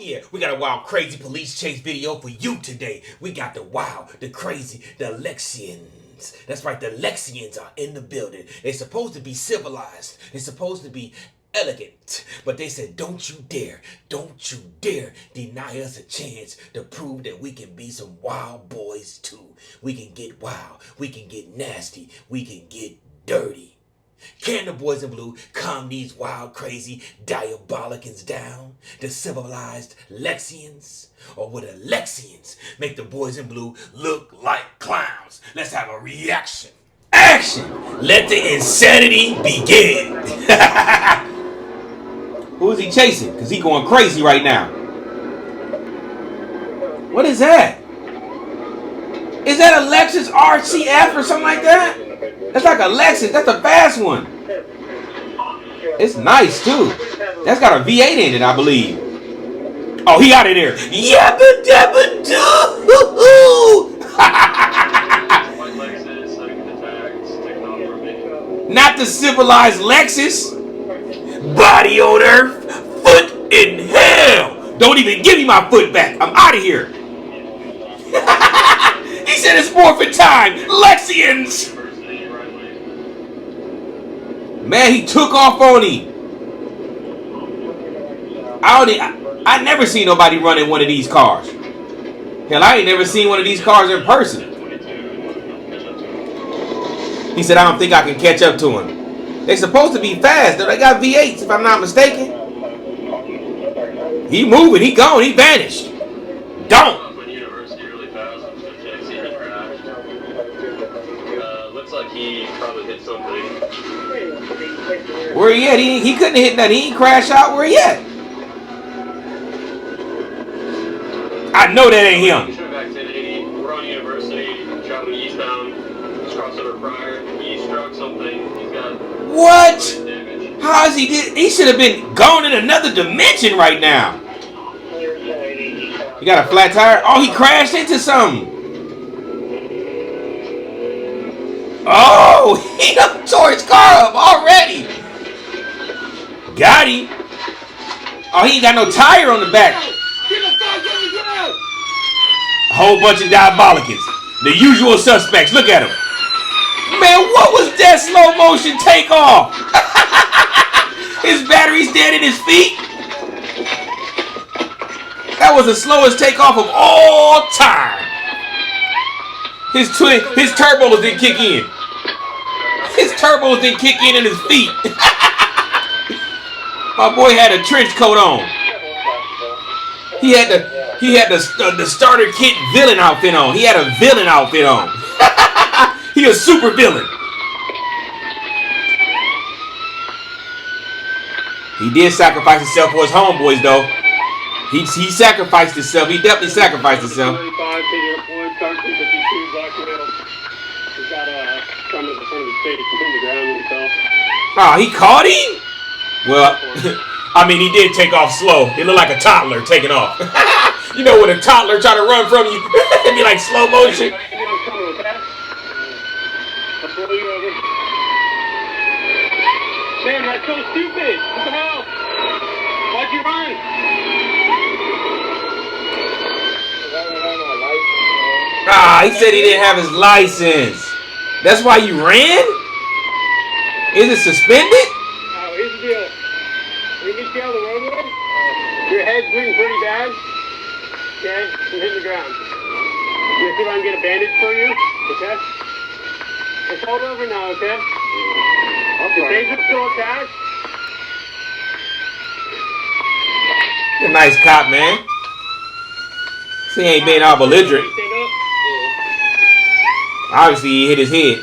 Yeah, we got a wild, crazy police chase video for you today. We got the wild, the crazy, the Lexians. That's right, the Lexians are in the building. They're supposed to be civilized. They're supposed to be elegant. But they said, don't you dare deny us a chance to prove that we can be some wild boys too. We can get wild. We can get nasty. We can get dirty. Can the boys in blue calm these wild, crazy diabolicans down? The civilized Lexians? Or would the Lexians make the boys in blue look like clowns? Let's have a reaction. Action! Let the insanity begin. Who is he chasing? Because he's going crazy right now. What is that? Is that a Lexus RCF or something like that? That's like a Lexus. That's a fast one. It's nice too. That's got a V8 in it, I believe. Oh, he out of there. Yabba dabba doo. Not the civilized Lexus. Body on earth, foot in hell. Don't even give me my foot back. I'm out of here. He said it's forfeit time. Lexians. Man, he took off on him. I never seen nobody running one of these cars. Hell, I ain't never seen one of these cars in person. He said, I don't think I can catch up to him. They're supposed to be fast. They got V8s, if I'm not mistaken. He moving. He gone. He vanished. Don't. Looks like he probably hit something. Where he at? He couldn't have hit nothing. He ain't crash out. Where he at? I know that ain't him. Activity. We're on University. Traveling eastbound. Crossover prior. He struck something. He's got what? How is he did? He should have been gone in another dimension right now. He got a flat tire. Oh, he crashed into something. Oh, he done tore his car up already. Got him. Oh, he ain't got no tire on the back. A whole bunch of diabolicans. The usual suspects. Look at him. Man, what was that slow motion takeoff? His battery's dead in his feet. That was the slowest takeoff of all time. His turbos didn't kick in. His turbos didn't kick in his feet. My boy had a trench coat on. He had the starter kit villain outfit on. He had a villain outfit on. He a super villain. He did sacrifice himself for his homeboys though. He sacrificed himself. He definitely sacrificed himself. Oh, he caught him? Well, I mean, he did take off slow. It looked like a toddler taking off. You know when a toddler try to run from you, it'd be like slow motion. Man, that's so stupid. What the hell? Why'd you run? Ah, he said he didn't have his license. That's why you ran? Is it suspended? Here's the deal. When you get out of the roadway, your head's bleeding pretty bad. Okay? You're hitting the ground. I'm going to see if I can get a bandage for you. Okay? It's all over now, okay? The taser's still attached. He's a nice cop, man. See, he ain't being all belligerent. Obviously, he hit his head.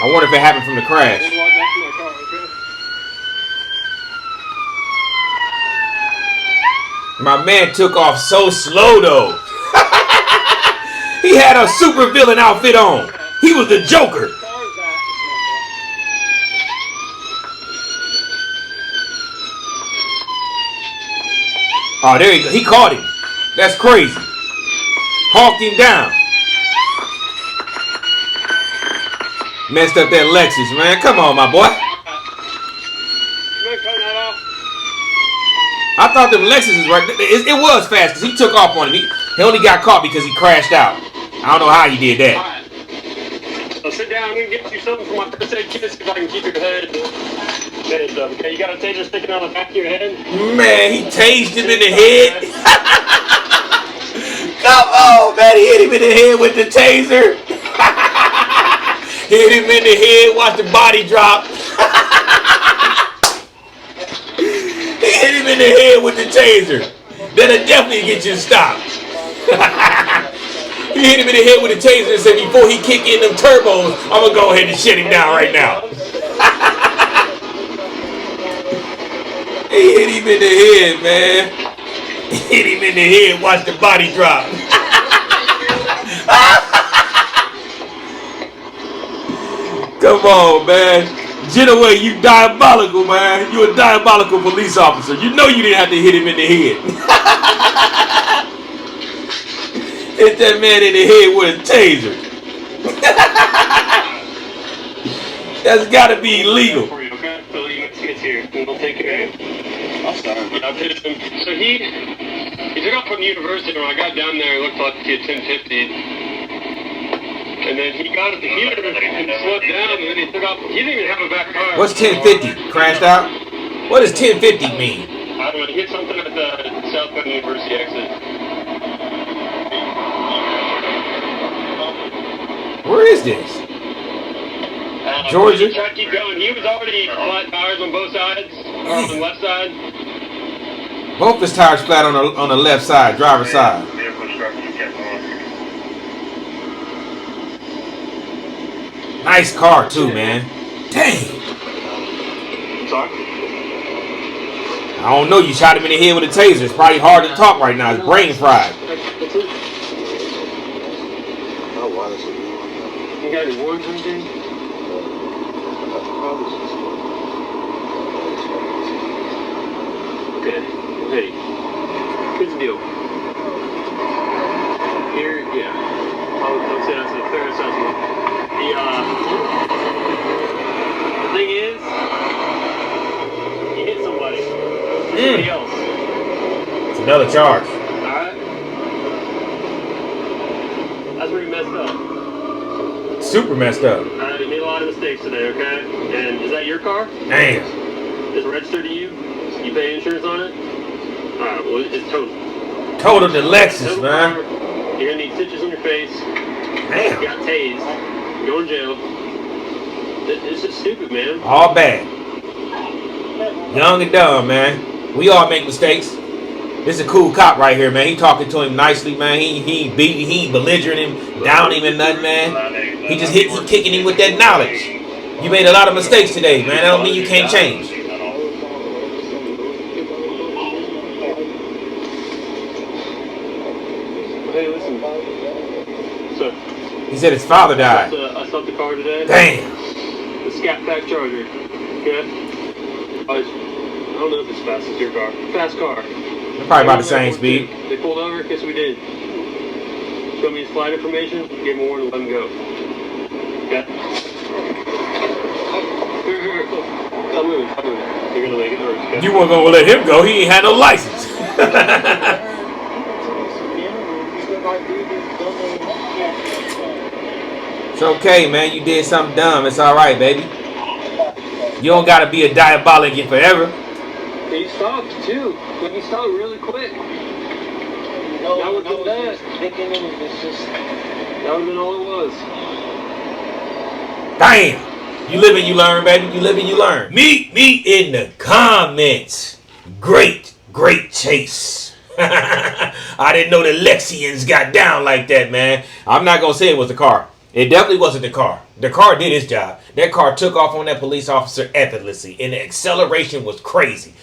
I wonder if it happened from the crash. My man took off so slow, though. He had a super villain outfit on. He was the Joker. Oh, there you go. He caught him. That's crazy. Hawked him down. Messed up that Lexus, man. Come on, my boy. I thought them Lexuses right. It was fast because he took off on him. He only got caught because he crashed out. I don't know how he did that. All right. So sit down. I'm gonna get you something for my first aid kit. See if I can keep your head. Okay, you got a taser sticking on the back of your head? Man, he tased him in the head. Come on, man. He hit him in the head with the taser. Hit him in the head. Watch the body drop. He hit him in the head with the taser. That'll definitely get you stopped. He hit him in the head with the taser and said, before he kick in them turbos, I'm going to go ahead and shut him down right now. He hit him in the head, man. Hit him in the head. Watch the body drop. Come on, man. Getaway, you diabolical, man. You a diabolical police officer. You know you didn't have to hit him in the head. Hit that man in the head with a taser. That's got to be illegal. Okay, so you get here, and we'll take care of him. I'll start. I've hit him. So he took off from the university. When I got down there, it looked like he had 1050. And then he got at the heater and slowed down, and then he took off. He didn't even have a back car. What's 1050? Crashed out? What does 1050 mean? I don't know. He hit something at the South Bend University exit. Where is this? Georgia? He tried to keep going. He was already flat tires on both sides, or on the left side. Both his tires flat on the left side, driver's side. Nice car too, man. Dang. Sorry? I don't know. You shot him in the head with a taser. It's probably hard to talk right now. His brain fried. You got any warrants or anything? Okay. Hey. Here's the deal. Here, yeah. I'll say that's a fair assessment. The thing is, you hit somebody. Somebody else. It's another charge. Alright? That's where you messed up. Super messed up. Alright, you made a lot of mistakes today, okay? And is that your car? Damn. Is it registered to you? You pay insurance on it? Alright, well, it's total. Total the Lexus, man. You're gonna need stitches on your face. Damn. You got tased. You're going to jail. It's just stupid, man. All bad. Young and dumb, man. We all make mistakes. This is a cool cop right here, man. He talking to him nicely, man. He ain't beating, he ain't belligerent him, down him and nothing, man. He kicking him with that knowledge. You made a lot of mistakes today, man. That don't mean you can't change. Hey, listen. Sir. He said his father died. I stopped the car today. Damn. The Scat Pack Charger. Okay? I don't know if it's fast as your car. Fast car. They're probably about the same speed. They pulled over. Guess we did. Showed me his flight information. Gave him a warning. Let him go. Okay? Here. Stop moving. You're gonna make it worse. Okay? You weren't gonna let him go. He ain't had no license. It's okay, man. You did something dumb. It's all right, baby. You don't gotta be a diabolic forever. He stopped too. But he stopped really quick. That would have been that. That would have been all it was. Damn. You live and you learn, baby. You live and you learn. Meet me in the comments. Great chase. I didn't know the Lexians got down like that, man. I'm not gonna say it was the car. It definitely wasn't the car. The car did its job. That car took off on that police officer effortlessly, and the acceleration was crazy.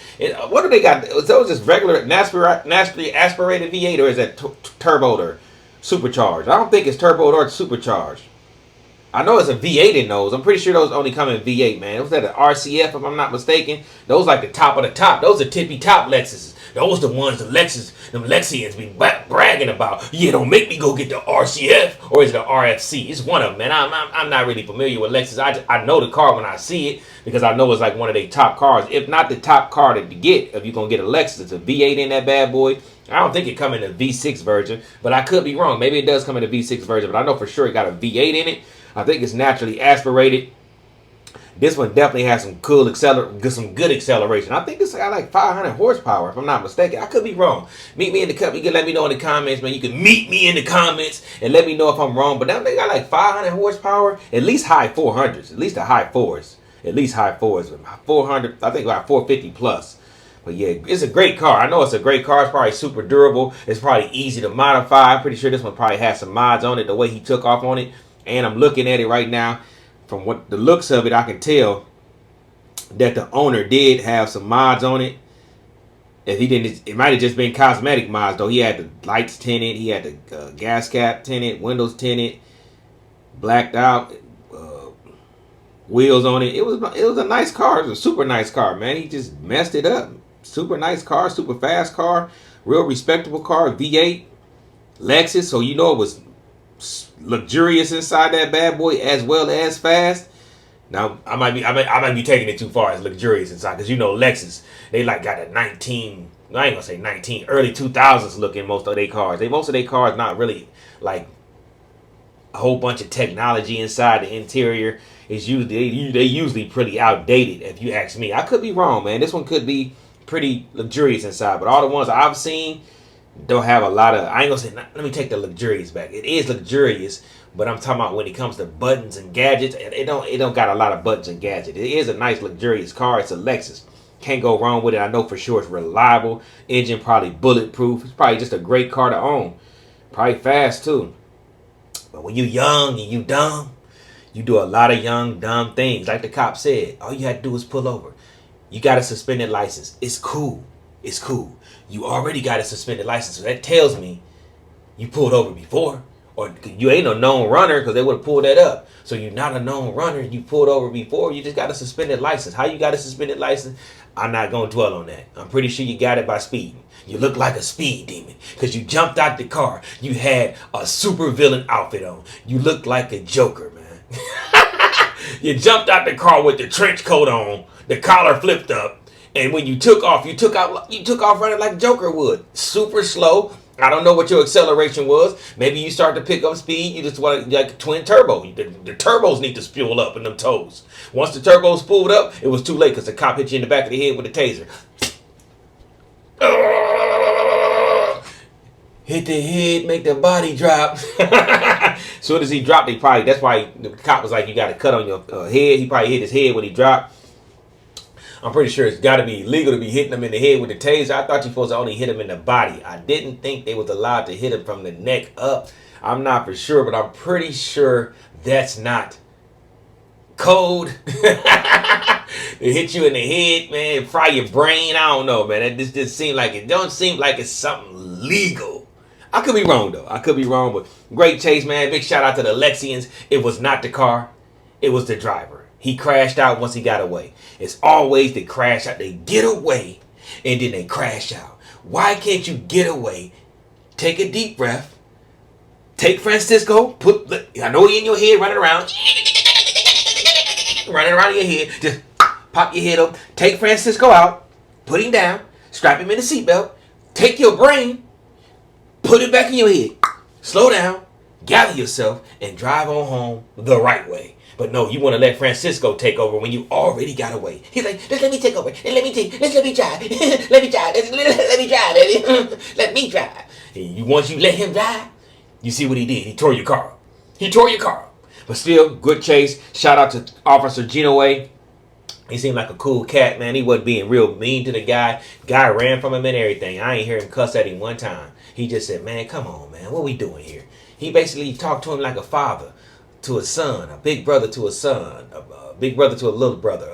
What do they got? Was that just regular naturally aspirated V8, or is that turboed or supercharged? I don't think it's turboed or supercharged. I know it's a V8 in those. I'm pretty sure those only come in V8, man. Was that an RCF, if I'm not mistaken? Those like the top of the top. Those are tippy top Lexuses. Those the ones the Lexians be bragging about. Yeah, don't make me go get the RCF, or is it the RFC? It's one of them, man. I'm not really familiar with Lexus. I know the car when I see it because I know it's like one of their top cars. If not the top car to get, if you're gonna get a Lexus, it's a V8 in that bad boy. I don't think it come in a V6 version, but I could be wrong. Maybe it does come in a V6 version, but I know for sure it got a V8 in it. I think it's naturally aspirated. This one definitely has some cool some good acceleration. I think it's got like 500 horsepower, if I'm not mistaken. I could be wrong. Meet me in the you can let me know in the comments, man. You can meet me in the comments and let me know if I'm wrong. But now they got like 500 horsepower, at least high 400s, at least the high fours, at least high fours. 400, I think about 450 plus. But yeah, it's a great car. I know it's a great car. It's probably super durable. It's probably easy to modify. I'm pretty sure this one probably has some mods on it, the way he took off on it. And I'm looking at it right now. From what the looks of it, I can tell that the owner did have some mods on it. If he didn't, it might have just been cosmetic mods though. He had the lights tinted, he had the gas cap tinted, windows tinted, blacked out, wheels on it. It was a nice car. It was a super nice car, man. He just messed it up. Super nice car, super fast car, real respectable car, V8 Lexus. So you know it was luxurious inside that bad boy as well as fast. Now I might be taking it too far as luxurious inside, because you know Lexus, they like got a 19, I ain't gonna say 19, early 2000s looking most of their cars. Most of their cars not really like a whole bunch of technology inside the interior. Is usually they usually pretty outdated if you ask me. I could be wrong, man. This one could be pretty luxurious inside, but all the ones I've seen don't have a lot of, I ain't gonna say, let me take the luxurious back. It is luxurious, but I'm talking about when it comes to buttons and gadgets, it don't got a lot of buttons and gadgets. It is a nice luxurious car. It's a Lexus. Can't go wrong with it. I know for sure it's reliable. Engine probably bulletproof. It's probably just a great car to own. Probably fast too. But when you young and you dumb, you do a lot of young, dumb things. Like the cop said, all you had to do was pull over. You got a suspended license. It's cool. It's cool. You already got a suspended license. So that tells me you pulled over before. Or you ain't a known runner, because they would have pulled that up. So you're not a known runner. You pulled over before. You just got a suspended license. How you got a suspended license? I'm not going to dwell on that. I'm pretty sure you got it by speeding. You look like a speed demon because you jumped out the car. You had a super villain outfit on. You looked like a Joker, man. You jumped out the car with the trench coat on, the collar flipped up. And when you took off, you took off running like Joker would. Super slow. I don't know what your acceleration was. Maybe you start to pick up speed. You just want like a twin turbo. The turbos need to spool up in them toes. Once the turbos spooled up, it was too late because the cop hit you in the back of the head with a taser. Hit the head, make the body drop. Soon as he dropped, that's why the cop was like, you got a cut on your head. He probably hit his head when he dropped. I'm pretty sure it's got to be illegal to be hitting them in the head with the taser. I thought you supposed to only hit him in the body. I didn't think they was allowed to hit him from the neck up. I'm not for sure, but I'm pretty sure that's not code. They hit you in the head, man, fry your brain. I don't know, man. This just seems like it don't seem like it's something legal. I could be wrong though. I could be wrong, but great chase, man. Big shout out to the Lexians. It was not the car. It was the driver. He crashed out once he got away. It's always they crash out. They get away and then they crash out. Why can't you get away? Take a deep breath. Take Francisco. I know he in your head running around. Running around in your head. Just pop your head up. Take Francisco out. Put him down. Strap him in the seatbelt. Take your brain. Put it back in your head. Slow down. Gather yourself and drive on home the right way. But no, you want to let Francisco take over when you already got away. He's like, just let me take over. Let me drive. Let me drive. Let me drive. Let me drive. And once you let him drive, you see what he did. He tore your car up. He tore your car up. But still, good chase. Shout out to Officer GETAWAY. He seemed like a cool cat, man. He wasn't being real mean to the guy. Guy ran from him and everything. I ain't hear him cuss at him one time. He just said, man, come on, man. What we doing here? He basically talked to him like a father to a son, a big brother to a son, a big brother to a little brother,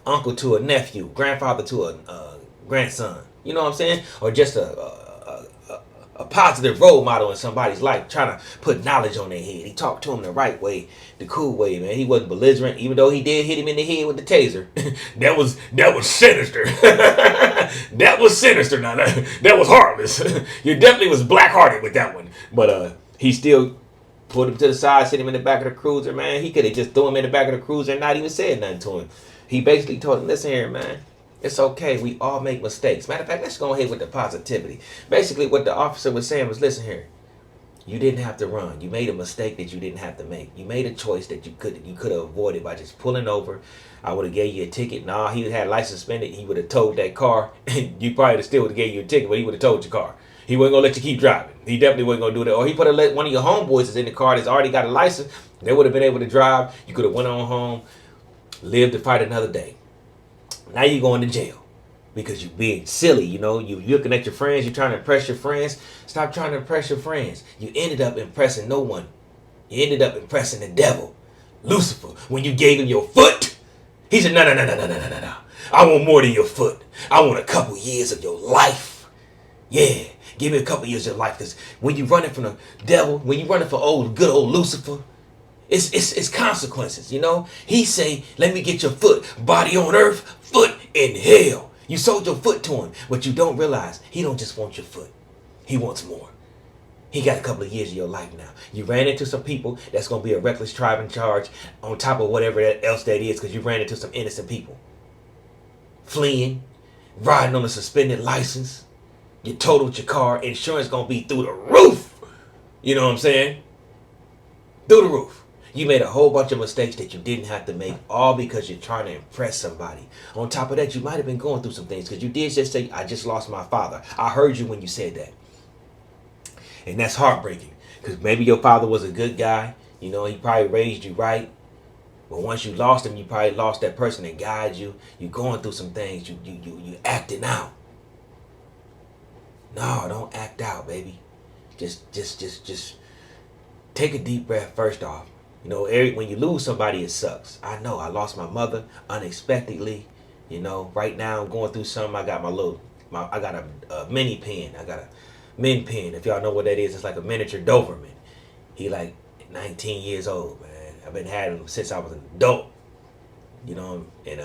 uncle to a nephew, grandfather to a grandson. You know what I'm saying? Or just a a positive role model in somebody's life, trying to put knowledge on their head. He talked to him the right way, the cool way, man. He wasn't belligerent, even though he did hit him in the head with the taser. that was sinister. that was sinister. Now that was heartless. You definitely was black-hearted with that one. But he still put him to the side, sent him in the back of the cruiser, man. He could have just threw him in the back of the cruiser and not even said nothing to him. He basically told him, listen here, man. It's okay. We all make mistakes. Matter of fact, let's go ahead with the positivity. Basically, what the officer was saying was, listen here. You didn't have to run. You made a mistake that you didn't have to make. You made a choice that you could have avoided by just pulling over. I would have gave you a ticket. Nah, he had license suspended. He would have towed that car. And you probably still would have gave you a ticket, but he would have towed your car. He wasn't going to let you keep driving. He definitely wasn't going to do that. Or he put let one of your homeboys that's in the car that's already got a license. They would have been able to drive. You could have went on home, lived to fight another day. Now you're going to jail. Because you're being silly, you know. You're looking at your friends. You're trying to impress your friends. Stop trying to impress your friends. You ended up impressing no one. You ended up impressing the devil, Lucifer. When you gave him your foot, he said, no. I want more than your foot. I want a couple years of your life. Yeah, give me a couple years of your life. Because when you're running from the devil, when you're running for good old Lucifer, it's consequences, you know. He say, let me get your foot. Body on earth, foot in hell. You sold your foot to him, but you don't realize he don't just want your foot. He wants more. He got a couple of years of your life now. You ran into some people that's going to be a reckless driving charge on top of whatever else that is because you ran into some innocent people. Fleeing, riding on a suspended license. You totaled your car. Insurance going to be through the roof. You know what I'm saying? Through the roof. You made a whole bunch of mistakes that you didn't have to make, all because you're trying to impress somebody. On top of that, you might have been going through some things because you did just say, I just lost my father. I heard you when you said that. And that's heartbreaking because maybe your father was a good guy. You know, he probably raised you right. But once you lost him, you probably lost that person that guided you. You're going through some things. You acting out. No, don't act out, baby. Just take a deep breath first off. You know, when you lose somebody, it sucks. I know. I lost my mother unexpectedly. You know, right now I'm going through something. I got I got a mini pen. I got a min pen. If y'all know what that is, it's like a miniature Doberman. He like 19 years old, man. I've been having him since I was an adult. You know, and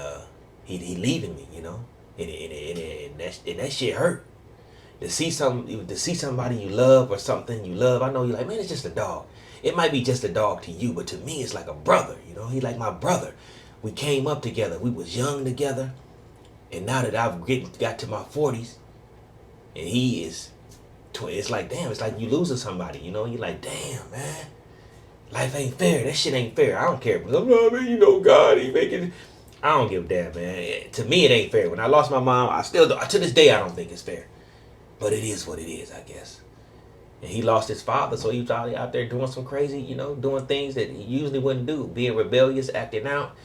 he leaving me. You know, and that shit hurt. To see somebody you love or something you love. I know you're like, man, it's just a dog. It might be just a dog to you, but to me, it's like a brother. You know, he's like my brother. We came up together. We was young together. And now that I've got to my 40s, and he is, it's like, damn, it's like you losing somebody. You know, you're like, damn, man. Life ain't fair. That shit ain't fair. I don't care. But oh, man, you know, God, he making. I don't give a damn, man. To me, it ain't fair. When I lost my mom, to this day, I don't think it's fair. But it is what it is, I guess. And he lost his father, so he was out there doing some crazy, you know, doing things that he usually wouldn't do. Being rebellious, acting out.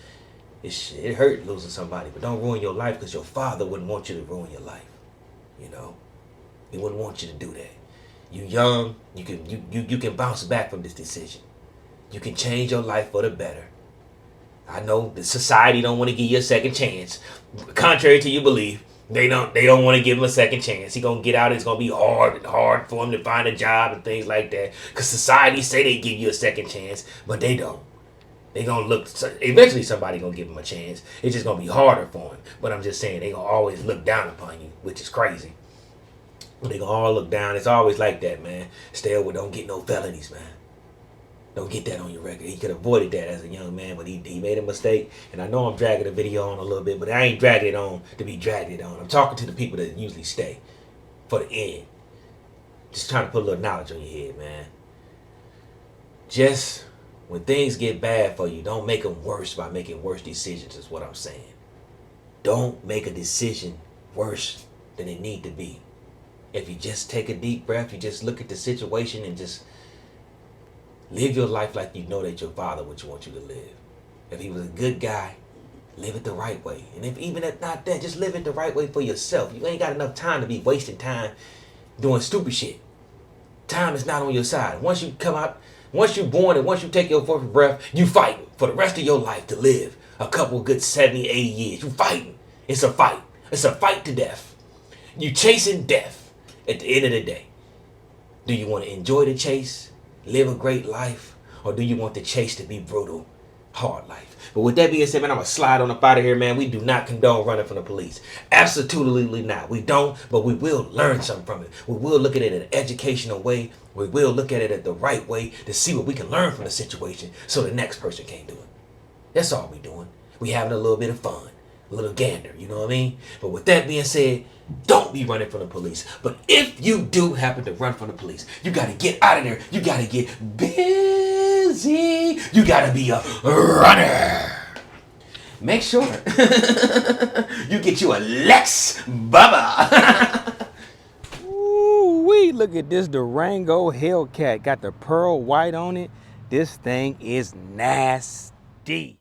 It hurt losing somebody, but don't ruin your life because your father wouldn't want you to ruin your life. You know? He wouldn't want you to do that. You young, you can bounce back from this decision. You can change your life for the better. I know the society don't want to give you a second chance. Contrary to your belief. They don't want to give him a second chance. He gonna get out. It's gonna be hard for him to find a job and things like that. Cause society say they give you a second chance, but they don't. They gonna look. Eventually, somebody gonna give him a chance. It's just gonna be harder for him. But I'm just saying they gonna always look down upon you, which is crazy. They gonna all look down. It's always like that, man. Stay over. Don't get no felonies, man. Don't get that on your record. He could have avoided that as a young man, but he made a mistake. And I know I'm dragging the video on a little bit, but I ain't dragging it on to be dragging it on. I'm talking to the people that usually stay for the end. Just trying to put a little knowledge on your head, man. Just when things get bad for you, don't make them worse by making worse decisions is what I'm saying. Don't make a decision worse than it need to be. If you just take a deep breath, you just look at the situation and just live your life like you know that your father would want you to live. If he was a good guy, live it the right way. And if even if not that, just live it the right way for yourself. You ain't got enough time to be wasting time doing stupid shit. Time is not on your side. Once you come out, once you're born and once you take your first breath, you fighting for the rest of your life to live a couple good 70, 80 years. You fighting. It's a fight. It's a fight to death. You chasing death at the end of the day. Do you want to enjoy the chase, live a great life, or do you want the chase to be brutal, hard life? But with that being said, man, I'm going to slide on up out of here, man. We do not condone running from the police. Absolutely not. We don't, but we will learn something from it. We will look at it in an educational way. We will look at it at the right way to see what we can learn from the situation so the next person can't do it. That's all we're doing. We having a little bit of fun, a little gander, you know what I mean? But with that being said, don't be running from the police. But if you do happen to run from the police, you got to get out of there. You got to get busy. You got to be a runner. Make sure you get you a Lex Bubba. Ooh-wee, look at this Durango Hellcat. Got the pearl white on it. This thing is nasty.